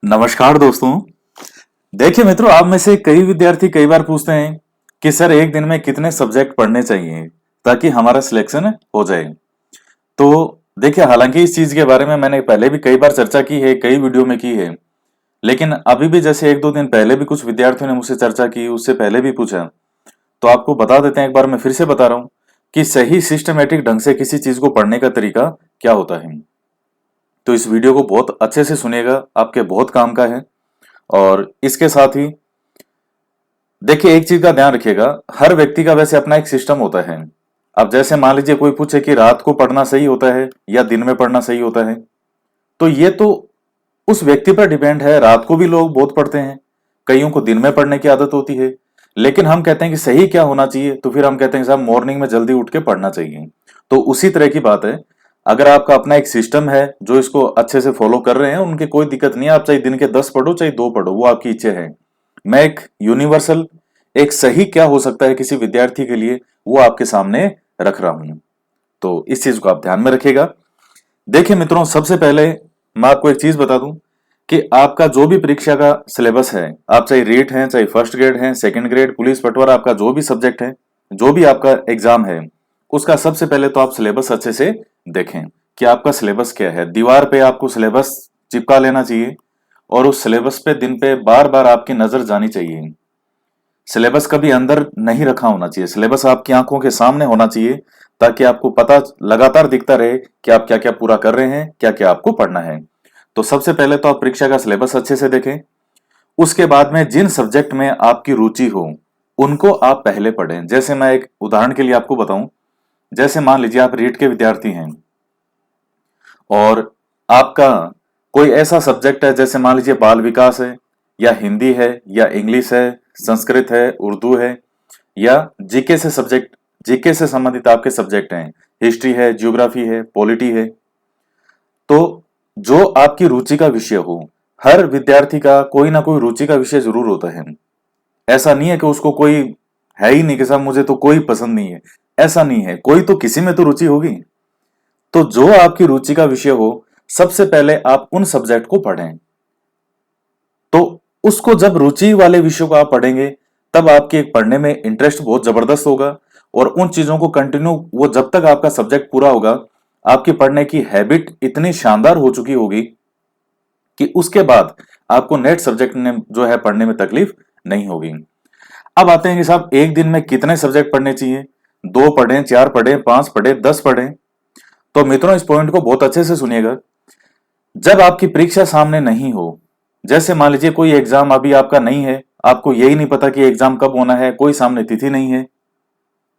नमस्कार दोस्तों। देखिए मित्रों, आप में से कई विद्यार्थी कई बार पूछते हैं कि सर एक दिन में कितने सब्जेक्ट पढ़ने चाहिए ताकि हमारा सिलेक्शन हो जाए। तो देखिए, हालांकि इस चीज के बारे में मैंने पहले भी कई बार चर्चा की है, कई वीडियो में की है, लेकिन अभी भी जैसे एक दो दिन पहले भी कुछ विद्यार्थियों ने मुझसे चर्चा की, उससे पहले भी पूछा, तो आपको बता देते हैं। एक बार मैं फिर से बता रहा हूँ कि सही सिस्टमेटिक ढंग से किसी चीज को पढ़ने का तरीका क्या होता है। तो इस वीडियो को बहुत अच्छे से सुनिएगा, आपके बहुत काम का है। और इसके साथ ही देखिए, एक चीज का ध्यान रखिएगा, हर व्यक्ति का वैसे अपना एक सिस्टम होता है। अब जैसे मान लीजिए कोई पूछे कि रात को पढ़ना सही होता है या दिन में पढ़ना सही होता है, तो ये तो उस व्यक्ति पर डिपेंड है। रात को भी लोग बहुत पढ़ते हैं, कईयों को दिन में पढ़ने की आदत होती है। लेकिन हम कहते हैं कि सही क्या होना चाहिए, तो फिर हम कहते हैं साहब मॉर्निंग में जल्दी उठ के पढ़ना चाहिए। तो उसी तरह की बात है, अगर आपका अपना एक सिस्टम है जो इसको अच्छे से फॉलो कर रहे हैं, उनकी कोई दिक्कत नहीं है। आप चाहे दिन के 10 पढ़ो चाहे 2 पढ़ो, वो आपकी इच्छा है। मैं एक यूनिवर्सल, एक सही क्या हो सकता है किसी विद्यार्थी के लिए, वो आपके सामने रख रहा हूं। तो इस चीज को आप ध्यान में रखिएगा। देखिए मित्रों, सबसे पहले मैं आपको एक चीज बता दूं कि आपका जो भी परीक्षा का सिलेबस है, आप चाहे रीट हैं, चाहे फर्स्ट ग्रेड हैं, सेकंड ग्रेड, पुलिस पटवार, आपका जो भी सब्जेक्ट है, जो भी आपका एग्जाम है, उसका सबसे पहले तो आप सिलेबस अच्छे से देखें कि आपका सिलेबस क्या है। दीवार पे आपको सिलेबस चिपका लेना चाहिए और उस सिलेबस पे दिन पे बार बार आपकी नजर जानी चाहिए। सिलेबस कभी अंदर नहीं रखा होना चाहिए, सिलेबस आपकी आंखों के सामने होना चाहिए, ताकि आपको पता लगातार दिखता रहे कि आप क्या क्या पूरा कर रहे हैं, क्या क्या आपको पढ़ना है। तो सबसे पहले तो आप परीक्षा का सिलेबस अच्छे से देखें। उसके बाद में जिन सब्जेक्ट में आपकी रुचि हो, उनको आप पहले पढ़ें। जैसे मैं एक उदाहरण के लिए आपको बताऊं, जैसे मान लीजिए आप रीट के विद्यार्थी हैं और आपका कोई ऐसा सब्जेक्ट है, जैसे मान लीजिए बाल विकास है, या हिंदी है, या इंग्लिश है, संस्कृत है, उर्दू है, या जीके से सब्जेक्ट, जीके से संबंधित आपके सब्जेक्ट हैं, हिस्ट्री है, ज्योग्राफी है, पॉलिटी है। तो जो आपकी रुचि का विषय हो, हर विद्यार्थी का कोई ना कोई रुचि का विषय जरूर होता है। ऐसा नहीं है कि उसको कोई है ही नहीं कि साहब मुझे तो कोई पसंद नहीं है, ऐसा नहीं है। कोई तो किसी में तो रुचि होगी। तो जो आपकी रुचि का विषय हो, सबसे पहले आप उन सब्जेक्ट को पढ़ें। तो उसको जब रुचि वाले विषयों को आप पढ़ेंगे, तब आपके पढ़ने में इंटरेस्ट बहुत जबरदस्त होगा। और उन चीजों को कंटिन्यू, वो जब तक आपका सब्जेक्ट पूरा होगा, आपकी पढ़ने की हैबिट इतनी शानदार हो चुकी होगी कि उसके बाद आपको नेक्स्ट सब्जेक्ट में जो है पढ़ने में तकलीफ नहीं होगी। अब आते हैं कि साहब एक दिन में कितने सब्जेक्ट पढ़ने चाहिए, 2 पढ़ें, 4 पढ़ें, 5 पढ़ें, 10 पढ़ें। तो मित्रों, इस पॉइंट को बहुत अच्छे से सुनिएगा। जब आपकी परीक्षा सामने नहीं हो, जैसे मान लीजिए कोई एग्जाम अभी आपका नहीं है, आपको यही नहीं पता कि एग्जाम कब होना है, कोई सामने तिथि नहीं है,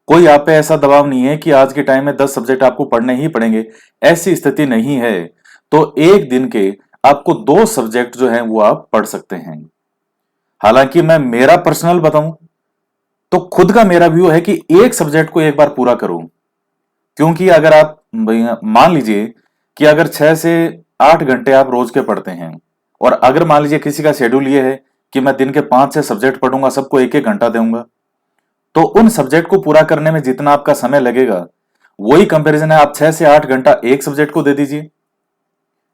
कोई आप पे ऐसा दबाव नहीं है कि आज के टाइम में 10 सब्जेक्ट आपको पढ़ने ही पड़ेंगे, ऐसी स्थिति नहीं है, तो एक दिन के आपको 2 सब्जेक्ट जो हैं वो आप पढ़ सकते हैं। हालांकि मैं मेरा पर्सनल बताऊं तो खुद का मेरा व्यू है कि एक सब्जेक्ट को एक बार पूरा करूं। क्योंकि अगर आप मान लीजिए कि अगर 6 से 8 घंटे आप रोज के पढ़ते हैं, और अगर मान लीजिए किसी का शेड्यूल ये है कि मैं दिन के 5 से सब्जेक्ट पढ़ूंगा, सबको एक एक घंटा दूंगा, तो उन सब्जेक्ट को पूरा करने में जितना आपका समय लगेगा, वही कंपैरिजन है आप 6 से 8 घंटा एक सब्जेक्ट को दे दीजिए।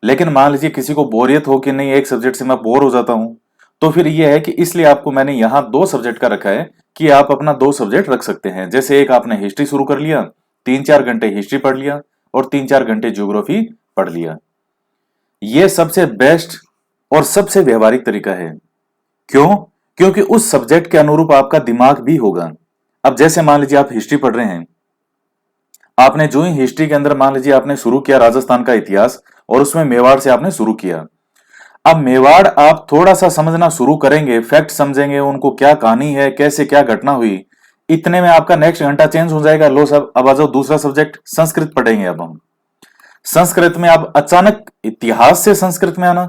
लेकिन मान लीजिए किसी को बोरियत हो कि नहीं, एक सब्जेक्ट से मैं बोर हो जाता हूं, तो फिर यह है कि इसलिए आपको मैंने यहां 2 सब्जेक्ट का रखा है कि आप अपना 2 सब्जेक्ट रख सकते हैं। जैसे एक आपने हिस्ट्री शुरू कर लिया, 3-4 घंटे हिस्ट्री पढ़ लिया, और 3-4 घंटे ज्योग्राफी पढ़ लिया। यह सबसे बेस्ट और सबसे व्यवहारिक तरीका है। क्यों? क्योंकि उस सब्जेक्ट के अनुरूप आपका दिमाग भी होगा। अब जैसे मान लीजिए आप हिस्ट्री पढ़ रहे हैं, आपने जो ही हिस्ट्री के अंदर मान लीजिए आपने शुरू किया राजस्थान का इतिहास, और उसमें मेवाड़ से आपने शुरू किया। अब मेवाड़ आप थोड़ा सा समझना शुरू करेंगे, फैक्ट समझेंगे, उनको क्या कहानी है, कैसे क्या घटना हुई, इतने में आपका नेक्स्ट घंटा चेंज हो जाएगा। लो सब, अब आ जाओ दूसरा सब्जेक्ट, संस्कृत पढ़ेंगे। अब हम संस्कृत में, आप अचानक इतिहास से संस्कृत में आना,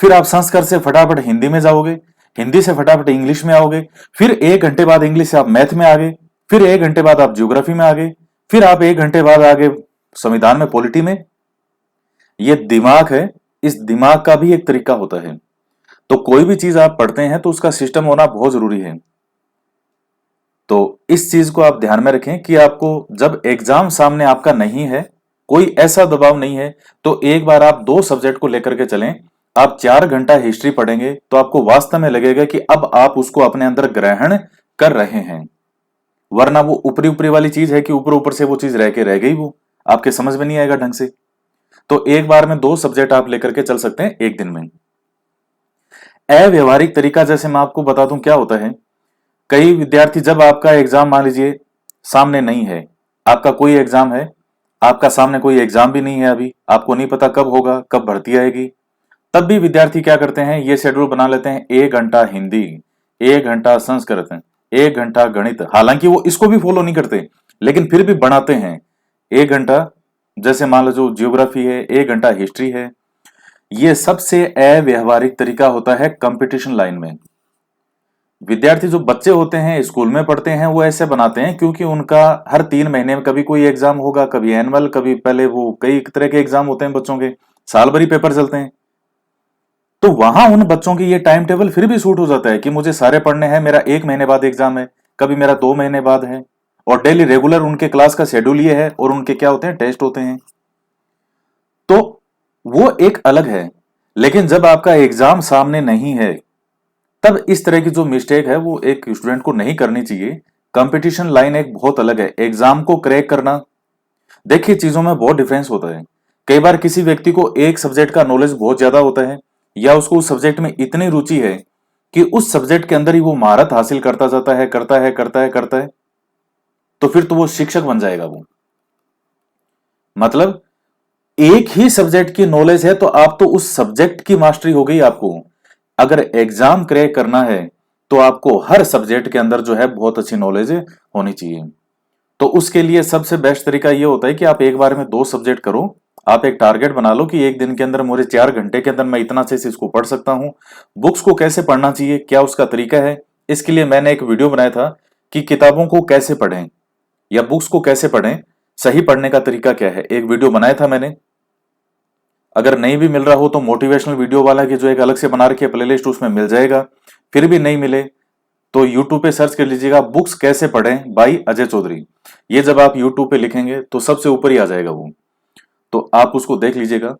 फिर आप संस्कृत से फटाफट हिंदी में जाओगे, हिंदी से फटाफट इंग्लिश में आओगे, फिर 1 घंटे बाद इंग्लिश से आप मैथ में आ गए, फिर 1 घंटे बाद आप ज्योग्राफी में आ गए, फिर आप 1 घंटे बाद आ गए संविधान में, पॉलिटी में। ये दिमाग है, इस दिमाग का भी एक तरीका होता है। तो कोई भी चीज आप पढ़ते हैं तो उसका सिस्टम होना बहुत जरूरी है। तो इस चीज को आप ध्यान में रखें कि आपको जब एग्जाम सामने आपका नहीं है, कोई ऐसा दबाव नहीं है, तो एक बार आप 2 सब्जेक्ट को लेकर के चलें आप 4 घंटा हिस्ट्री पढ़ेंगे तो आपको वास्तव में लगेगा कि अब आप उसको अपने अंदर ग्रहण कर रहे हैं, वरना वो ऊपरी ऊपरी वाली चीज है कि ऊपर ऊपर से वो चीज रह के रह गई, वो आपके समझ में नहीं आएगा ढंग से। तो एक बार में 2 सब्जेक्ट आप लेकर के चल सकते हैं एक दिन में। अव्यवहारिक तरीका जैसे मैं आपको बता दूं क्या होता है। कई विद्यार्थी, जब आपका एग्जाम मान लीजिए सामने नहीं है, आपका कोई एग्जाम है, आपका सामने कोई एग्जाम भी नहीं है, अभी आपको नहीं पता कब होगा, कब भर्ती आएगी, तब भी विद्यार्थी क्या करते हैं, ये शेड्यूल बना लेते हैं, 1 घंटा हिंदी, 1 घंटा संस्कृत, 1 घंटा गणित। हालांकि वो इसको भी फॉलो नहीं करते, लेकिन फिर भी बनाते हैं 1 घंटा। जैसे मान लो जो जियोग्राफी है, 1 घंटा हिस्ट्री है। ये सबसे अव्यवहारिक तरीका होता है कंपटीशन लाइन में। विद्यार्थी जो बच्चे होते हैं, स्कूल में पढ़ते हैं, वो ऐसे बनाते हैं क्योंकि उनका हर 3 महीने में कभी कोई एग्जाम होगा, कभी एनुअल, कभी पहले वो कई तरह के एग्जाम होते हैं बच्चों के, साल भर ही पेपर चलते हैं। तो वहां उन बच्चों की ये टाइम टेबल फिर भी सूट हो जाता है कि मुझे सारे पढ़ने हैं, मेरा 1 महीने बाद एग्जाम है, कभी मेरा 2 महीने बाद है, और डेली रेगुलर उनके क्लास का शेड्यूल ये है, और उनके क्या होते हैं, टेस्ट होते हैं। तो वो एक अलग है। लेकिन जब आपका एग्जाम सामने नहीं है, तब इस तरह की जो मिस्टेक है वो एक स्टूडेंट को नहीं करनी चाहिए। कंपटीशन लाइन एक बहुत अलग है, एग्जाम को क्रैक करना। देखिए, चीजों में बहुत डिफरेंस होता है। कई बार किसी व्यक्ति को एक सब्जेक्ट का नॉलेज बहुत ज्यादा होता है, या उसको उस सब्जेक्ट में इतनी रुचि है कि उस सब्जेक्ट के अंदर ही वो महारत हासिल करता जाता है, करता है, करता है, करता है, तो फिर तो वो शिक्षक बन जाएगा वो। मतलब एक ही सब्जेक्ट की नॉलेज है तो आप तो उस सब्जेक्ट की मास्टरी हो गई आपको। अगर एग्जाम क्रैक करना है तो आपको हर सब्जेक्ट के अंदर जो है बहुत अच्छी नॉलेज होनी चाहिए। तो उसके लिए सबसे बेस्ट तरीका यह होता है कि आप एक बार में 2 सब्जेक्ट करो। आप एक टारगेट बना लो कि एक दिन के अंदर, मुझे 4 घंटे के अंदर मैं इतना अच्छे से इसको पढ़ सकता हूं। बुक्स को कैसे पढ़ना चाहिए, क्या उसका तरीका है, इसके लिए मैंने एक वीडियो बनाया था कि किताबों को कैसे पढ़ें या बुक्स को कैसे पढ़ें, सही पढ़ने का तरीका क्या है, एक वीडियो बनाया था मैंने। अगर नहीं भी मिल रहा हो तो मोटिवेशनल वीडियो वाला की जो एक अलग से बना रखी है प्लेलिस्ट, उसमें मिल जाएगा। फिर भी नहीं मिले तो यूट्यूब पे सर्च कर लीजिएगा, बुक्स कैसे पढ़ें बाई अजय चौधरी। ये जब आप यूट्यूब पे लिखेंगे तो सबसे ऊपर ही आ जाएगा वो, तो आप उसको देख लीजिएगा।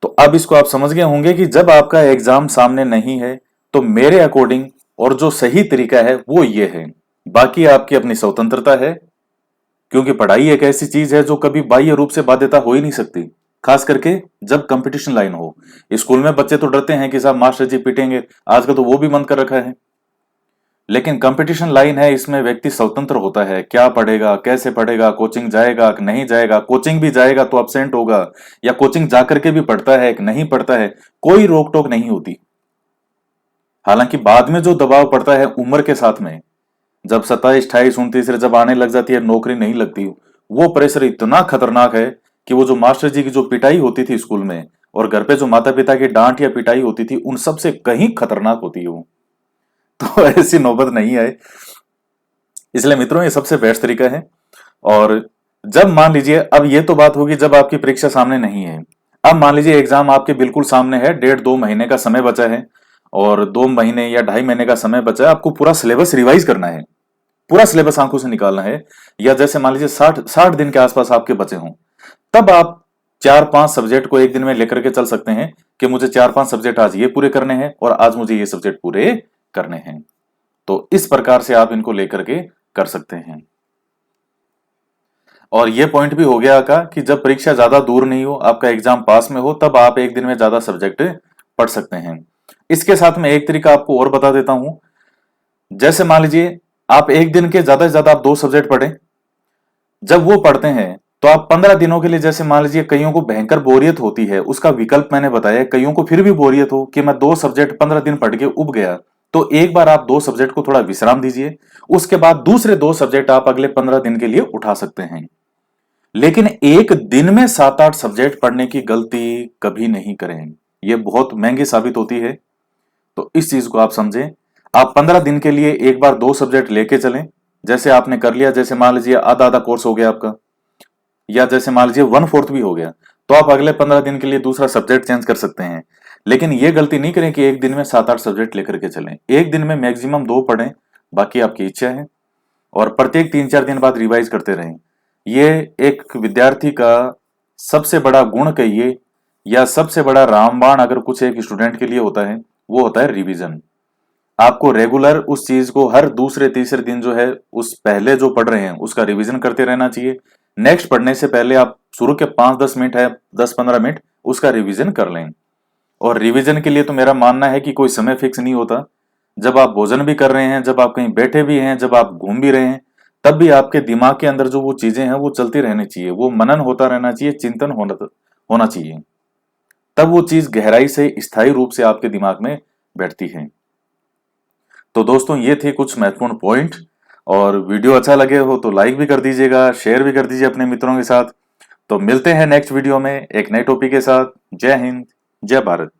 तो अब इसको आप समझ गए होंगे कि जब आपका एग्जाम सामने नहीं है तो मेरे अकॉर्डिंग और जो सही तरीका है वो ये है। बाकी आपकी अपनी स्वतंत्रता है, क्योंकि पढ़ाई एक ऐसी चीज है जो कभी बाह्य रूप से बाध्यता हो ही नहीं सकती, खास करके जब कंपटीशन लाइन हो। स्कूल में बच्चे तो डरते हैं कि साहब मास्टर जी पीटेंगे, आजकल तो वो भी बंद कर रखा है। लेकिन कंपटीशन लाइन है, इसमें व्यक्ति स्वतंत्र होता है, क्या पढ़ेगा, कैसे पढ़ेगा, कोचिंग जाएगा कि नहीं जाएगा, कोचिंग भी जाएगा तो अब्सेंट होगा, या कोचिंग जाकर के भी पढ़ता है कि नहीं पढ़ता है, कोई रोक टोक नहीं होती। हालांकि बाद में जो दबाव पड़ता है उम्र के साथ में, जब 27, 28, 29 जब आने लग जाती है, नौकरी नहीं लगती, वो प्रेशर इतना खतरनाक है कि वो जो मास्टर जी की जो पिटाई होती थी स्कूल में, और घर पे जो माता पिता की डांट या पिटाई होती थी, उन सबसे कहीं खतरनाक होती है वो। तो ऐसी नौबत नहीं आए, इसलिए मित्रों ये सबसे बेस्ट तरीका है। और जब मान लीजिए, अब ये तो बात होगी जब आपकी परीक्षा सामने नहीं है। अब मान लीजिए एग्जाम आपके बिल्कुल सामने है, 1.5-2 महीने का समय बचा है, और 2 महीने या 2.5 महीने का समय बचा है, आपको पूरा सिलेबस रिवाइज करना है, पूरा सिलेबस आंखों से निकालना है। या जैसे मान लीजिए 60 दिन के आसपास आपके बचे हों, तब आप 4-5 सब्जेक्ट को एक दिन में लेकर के चल सकते हैं कि मुझे 4-5 सब्जेक्ट आज ये पूरे करने हैं और आज मुझे ये सब्जेक्ट पूरे करने हैं। तो इस प्रकार से आप इनको लेकर के कर सकते हैं। और ये पॉइंट भी हो गया का कि जब परीक्षा ज्यादा दूर नहीं हो, आपका एग्जाम पास में हो, तब आप एक दिन में ज्यादा सब्जेक्ट पढ़ सकते हैं। इसके साथ में एक तरीका आपको और बता देता हूं। जैसे मान लीजिए आप एक दिन के ज्यादा से ज्यादा आप 2 सब्जेक्ट पढ़ें। जब वो पढ़ते हैं तो आप 15 दिनों के लिए, जैसे मान लीजिए कईयों को भयंकर बोरियत होती है, उसका विकल्प मैंने बताया, कईयों को फिर भी बोरियत हो कि मैं 2 सब्जेक्ट 15 दिन पढ़ के उब गया, तो एक बार आप 2 सब्जेक्ट को थोड़ा विश्राम दीजिए। उसके बाद दूसरे 2 सब्जेक्ट आप अगले 15 दिन के लिए उठा सकते हैं। लेकिन एक दिन में 7-8 सब्जेक्ट पढ़ने की गलती कभी नहीं करें, यह बहुत महंगी साबित होती है। तो इस चीज को आप समझें। आप 15 दिन के लिए एक बार 2 सब्जेक्ट लेके चलें। जैसे आपने कर लिया, जैसे मान लीजिए आधा आधा कोर्स हो गया आपका, या जैसे मान लीजिए 1/4 भी हो गया, तो आप अगले 15 दिन के लिए दूसरा सब्जेक्ट चेंज कर सकते हैं। लेकिन ये गलती नहीं करें कि एक दिन में 7-8 सब्जेक्ट लेकर के चलें। एक दिन में मैक्सिमम 2 पढ़ें, बाकी आपकी इच्छा है। और प्रत्येक 3-4 दिन बाद रिवाइज करते रहें। ये एक विद्यार्थी का सबसे बड़ा गुण कहिए या सबसे बड़ा रामबाण अगर कुछ एक स्टूडेंट के लिए होता है, वो होता है रिवीजन। आपको रेगुलर उस चीज को हर दूसरे तीसरे दिन जो है उस पहले जो पढ़ रहे हैं उसका रिवीजन करते रहना चाहिए। नेक्स्ट पढ़ने से पहले आप शुरू के 5-10 मिनट है, 10-15 मिनट उसका रिवीजन कर लें। और रिवीजन के लिए तो मेरा मानना है कि कोई समय फिक्स नहीं होता। जब आप भोजन भी कर रहे हैं, जब आप कहीं बैठे भी हैं, जब आप घूम भी रहे हैं, तब भी आपके दिमाग के अंदर जो वो चीजें हैं वो चलती रहनी चाहिए, वो मनन होता रहना चाहिए, चिंतन होना चाहिए। तब वो चीज गहराई से स्थायी रूप से आपके दिमाग में बैठती है। तो दोस्तों ये थे कुछ महत्वपूर्ण पॉइंट। और वीडियो अच्छा लगे हो तो लाइक भी कर दीजिएगा, शेयर भी कर दीजिए अपने मित्रों के साथ। तो मिलते हैं नेक्स्ट वीडियो में एक नए टॉपिक के साथ। जय हिंद, जय भारत।